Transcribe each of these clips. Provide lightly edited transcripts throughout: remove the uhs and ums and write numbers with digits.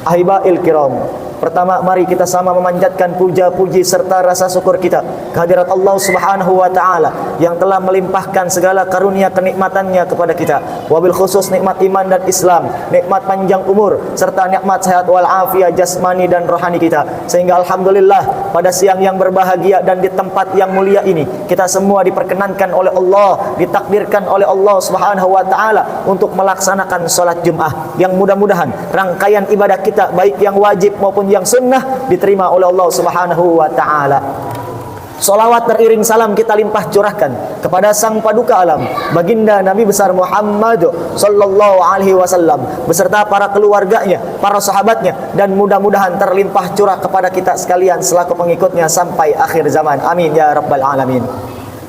Ahibail kiram, pertama mari kita sama memanjatkan puja-puji serta rasa syukur kita kehadirat Allah Subhanahu wa taala yang telah melimpahkan segala karunia kenikmatannya kepada kita. Wabil khusus nikmat iman dan Islam, nikmat panjang umur serta nikmat sehat wal afiat jasmani dan rohani kita. Sehingga alhamdulillah pada siang yang berbahagia dan di tempat yang mulia ini kita semua diperkenankan oleh Allah, ditakdirkan oleh Allah Subhanahu wa taala untuk melaksanakan salat Jumat yang mudah-mudahan rangkaian ibadah kita baik yang wajib maupun yang sunnah diterima oleh Allah Subhanahu wa taala. Salawat beriring salam kita limpah curahkan kepada sang paduka alam baginda Nabi besar Muhammad sallallahu alaihi wasallam beserta para keluarganya, para sahabatnya, dan mudah-mudahan terlimpah curah kepada kita sekalian selaku pengikutnya sampai akhir zaman. Amin ya rabbal alamin.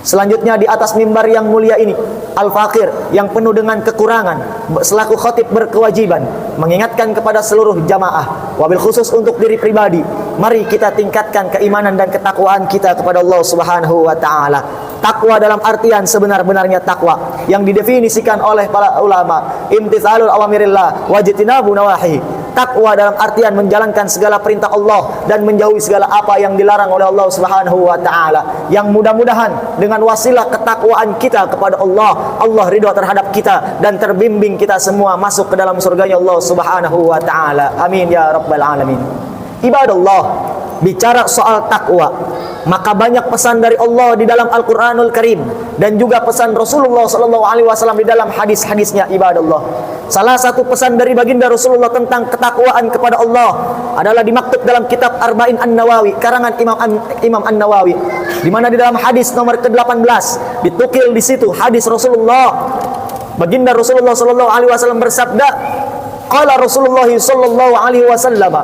Selanjutnya di atas mimbar yang mulia ini, Al-Fakir yang penuh dengan kekurangan selaku khatib berkewajiban mengingatkan kepada seluruh jamaah, wabil khusus untuk diri pribadi, mari kita tingkatkan keimanan dan ketakwaan kita kepada Allah Subhanahu wa taala. Takwa dalam artian sebenar-benarnya takwa yang didefinisikan oleh para ulama, imtitsalul awamirillah wajtinabu nawahi. Takwa dalam artian menjalankan segala perintah Allah dan menjauhi segala apa yang dilarang oleh Allah Subhanahu wa taala. Yang mudah-mudahan dengan wasilah ketakwaan kita kepada Allah, Allah ridha terhadap kita dan terbimbing kita semua masuk ke dalam surganya Allah Subhanahu wa taala. Amin ya rabbal alamin. Ibadallah, bicara soal takwa, maka banyak pesan dari Allah di dalam Al-Quranul Karim dan juga pesan Rasulullah SAW di dalam hadis-hadisnya. Ibadallah, salah satu pesan dari baginda Rasulullah tentang ketakwaan kepada Allah adalah dimaktub dalam kitab Arba'in An-Nawawi karangan Imam An-Nawawi, di mana di dalam hadis nomor ke-18 ditukil di situ hadis Rasulullah. Baginda Rasulullah SAW bersabda, qala Rasulullah SAW,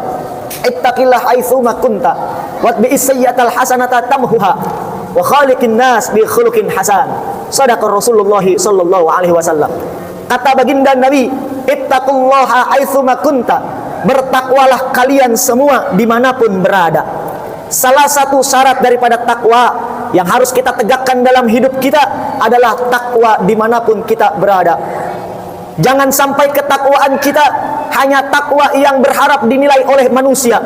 ittaqillah haitsuma kunta watbi'is sayyi'atal hasanata tamhuha wa khaliqin nas bi khuluqin hasan. Shadaqa Rasulullah sallallahu alaihi wasallam. Kata baginda Nabi, ittaqullaha haitsuma kunta, bertakwalah kalian semua dimanapun berada. Salah satu syarat daripada takwa yang harus kita tegakkan dalam hidup kita adalah takwa dimanapun kita berada. Jangan sampai ketakwaan kita hanya takwa yang berharap dinilai oleh manusia.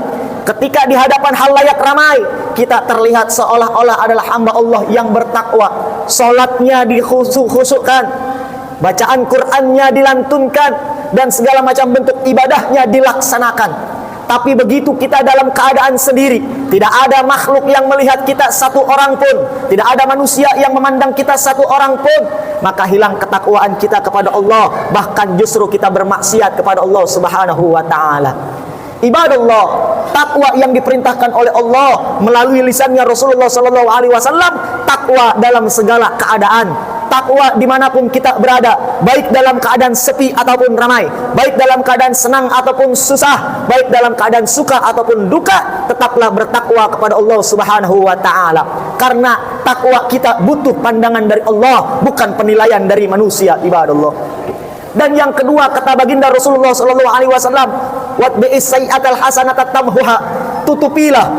Ketika di hadapan halayak ramai, kita terlihat seolah-olah adalah hamba Allah yang bertakwa. Salatnya dikhusyukkan, bacaan Qur'annya dilantunkan, dan segala macam bentuk ibadahnya dilaksanakan. Tapi begitu kita dalam keadaan sendiri, tidak ada makhluk yang melihat kita satu orang pun, tidak ada manusia yang memandang kita satu orang pun, maka hilang ketakwaan kita kepada Allah, bahkan justru kita bermaksiat kepada Allah Subhanahu wa taala. Ibadallah, takwa yang diperintahkan oleh Allah melalui lisannya Rasulullah sallallahu alaihi wasallam, takwa dalam segala keadaan. Takwa dimanapun kita berada, baik dalam keadaan sepi ataupun ramai, baik dalam keadaan senang ataupun susah, baik dalam keadaan suka ataupun duka, tetaplah bertakwa kepada Allah Subhanahu wa taala. Karena takwa kita butuh pandangan dari Allah, bukan penilaian dari manusia. Ibadallah. Dan yang kedua, kata baginda Rasulullah sallallahu alaihi wasallam, watbi'is sayyi'atal hasanata tamhuha, tutupilah,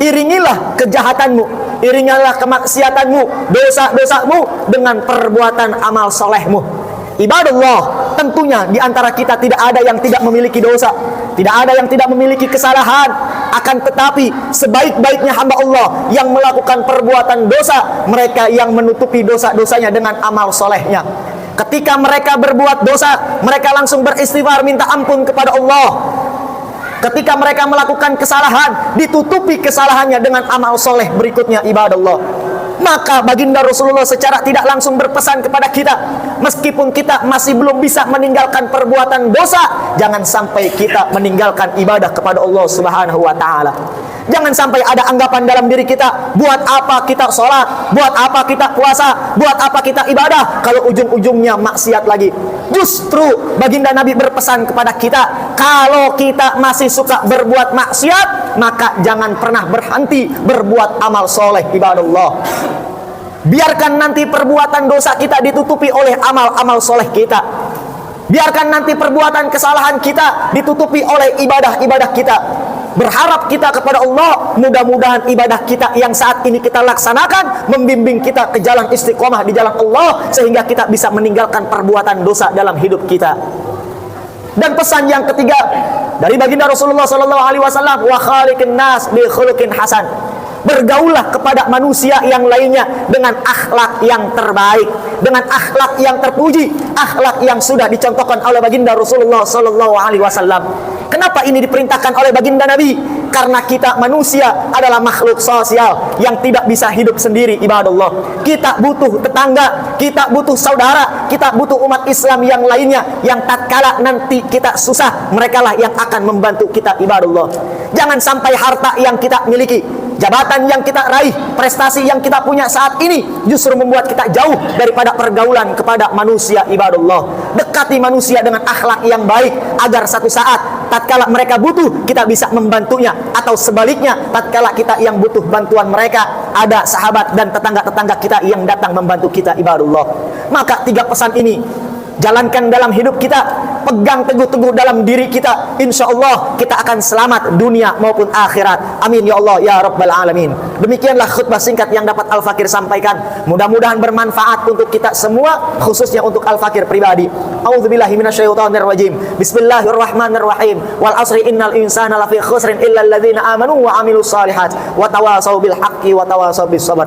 iringilah kejahatanmu, iringilah kemaksiatanmu, dosa-dosamu dengan perbuatan amal solehmu. Ibadallah, tentunya di antara kita tidak ada yang tidak memiliki dosa, tidak ada yang tidak memiliki kesalahan. Akan tetapi sebaik-baiknya hamba Allah yang melakukan perbuatan dosa, mereka yang menutupi dosa-dosanya dengan amal solehnya. Ketika mereka berbuat dosa, mereka langsung beristighfar, minta ampun kepada Allah. Ketika mereka melakukan kesalahan, ditutupi kesalahannya dengan amal soleh berikutnya. Ibadallah, maka baginda Rasulullah secara tidak langsung berpesan kepada kita, meskipun kita masih belum bisa meninggalkan perbuatan dosa, jangan sampai kita meninggalkan ibadah kepada Allah Subhanahu wa taala. Jangan sampai ada anggapan dalam diri kita, buat apa kita sholat, buat apa kita puasa, buat apa kita ibadah, kalau ujung-ujungnya maksiat lagi. Justru baginda Nabi berpesan kepada kita, kalau kita masih suka berbuat maksiat, maka jangan pernah berhenti berbuat amal soleh. Ibadallah, biarkan nanti perbuatan dosa kita ditutupi oleh amal-amal soleh kita. Biarkan nanti perbuatan kesalahan kita ditutupi oleh ibadah-ibadah kita. Berharap kita kepada Allah, mudah-mudahan ibadah kita yang saat ini kita laksanakan membimbing kita ke jalan istiqomah di jalan Allah, sehingga kita bisa meninggalkan perbuatan dosa dalam hidup kita. Dan pesan yang ketiga, dari baginda Rasulullah sallallahu alaihi wasallam, wa khaliqin nas bi khuluqin hasan. Bergaullah kepada manusia yang lainnya dengan akhlak yang terbaik, dengan akhlak yang terpuji, akhlak yang sudah dicontohkan oleh baginda Rasulullah sallallahu alaihi wasallam. Kenapa ini diperintahkan oleh baginda Nabi? Karena kita manusia adalah makhluk sosial yang tidak bisa hidup sendiri, ibadallah. Kita butuh tetangga, kita butuh saudara, kita butuh umat Islam yang lainnya, yang tatkala nanti kita susah, merekalah yang akan membantu kita, ibadallah. Jangan sampai harta yang kita miliki, jabatan yang kita raih, prestasi yang kita punya saat ini justru membuat kita jauh daripada pergaulan kepada manusia, ibadallah. Dekati manusia dengan akhlak yang baik, agar satu saat tatkala mereka butuh, kita bisa membantunya. Atau sebaliknya, tatkala kita yang butuh bantuan mereka, ada sahabat dan tetangga-tetangga kita yang datang membantu kita, ibadallah. Maka 3 pesan ini jalankan dalam hidup kita, pegang teguh-teguh dalam diri kita, insya Allah kita akan selamat dunia maupun akhirat. Amin ya Allah ya Rabbal Alamin. Demikianlah khutbah singkat yang dapat Al-Fakir sampaikan. Mudah-mudahan bermanfaat untuk kita semua, khususnya untuk Al-Fakir pribadi. A'udzubillahi minasyaitonir rajim. Bismillahirrahmanirrahim. Wal asri innal insana lafi khusrin illa alladzina amanu wa amilus shalihat wa tawasaw bil haqqi wa tawasaw bis sabr.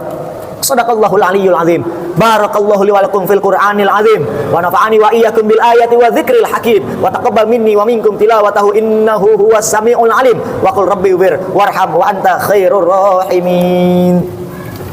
Shadaqallahul aliyyul azim. Barakallahu li wa lakum fil Qur'anil azim wa nafa'ani wa iyyakum bil ayati wa dzikril hakim wa taqabbal minni wa minkum tilawatahu innahu huwas samiul alim wa qul rabbi wir warham wa anta khairur rahimin.